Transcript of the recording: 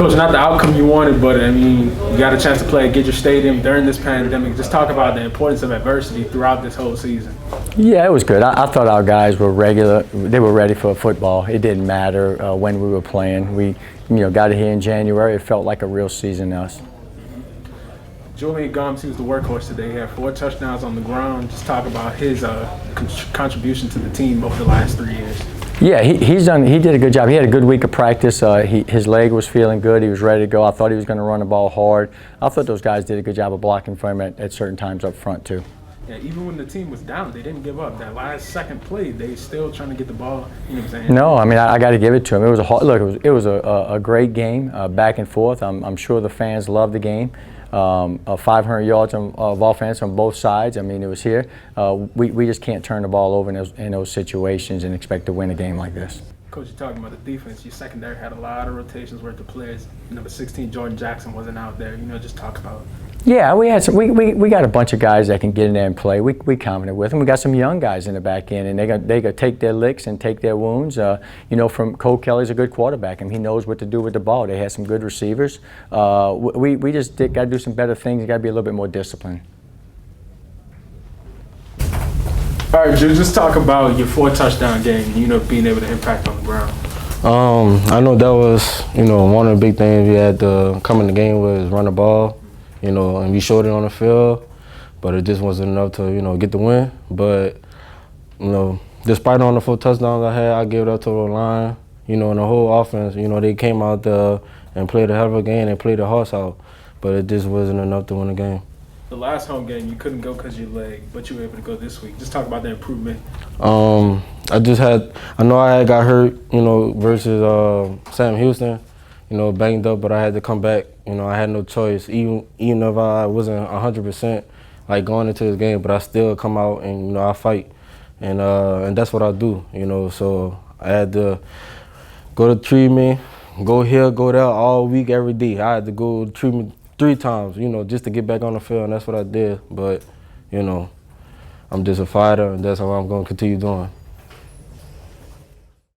Coach, not the outcome you wanted, but I mean, you got a chance to play at Gidger Stadium during this pandemic. Just talk about the importance of adversity throughout this whole season. Yeah, it was good. I thought our guys were they were ready for football. It didn't matter when we were playing. We, got it here in January. It felt like a real season to us. Julian Gomes, he was the workhorse today. He had 4 touchdowns on the ground. Just talk about his contribution to the team over the last 3 years. Yeah, he did a good job. He had a good week of practice. His leg was feeling good. He was ready to go. I thought he was going to run the ball hard. I thought those guys did a good job of blocking for him at certain times up front too. Yeah, even when the team was down, they didn't give up. That last second play, they still trying to get the ball. You know what I'm saying? No, I mean I got to give it to him. It was it was a great game, back and forth. I'm sure the fans loved the game. 500 yards of offense on both sides. I mean, it was here. We just can't turn the ball over in those situations and expect to win a game like this. Coach, you're talking about the defense. Your secondary had a lot of rotations worth of players. Number 16, Jordan Jackson, wasn't out there. Just talk about it. Yeah, we had we got a bunch of guys that can get in there and play. We confident with them. We got some young guys in the back end, and they got take their licks and take their wounds. From Cole Kelly's a good quarterback, and he knows what to do with the ball. They had some good receivers. We just got to do some better things. Got to be a little bit more disciplined. All right, Drew, just talk about your 4 touchdown game. Being able to impact on the ground. I know that was one of the big things we had to come in the game was run the ball. And we showed it on the field, but it just wasn't enough to, get the win. But, despite on the 4 touchdowns I had, I gave it up to the line. And the whole offense, they came out there and played a hell of a game and played the hearts out, but it just wasn't enough to win the game. The last home game, you couldn't go because of your leg, but you were able to go this week. Just talk about the improvement. I know I had got hurt, versus Sam Houston. Banged up, but I had to come back. I had no choice, even if I wasn't 100% like going into this game, but I still come out and I fight, and that's what I do. So I had to go to treatment, go here, go there all week, every day. I had to go to treatment 3 times, just to get back on the field, and that's what I did. But I'm just a fighter, and that's how I'm going to continue doing.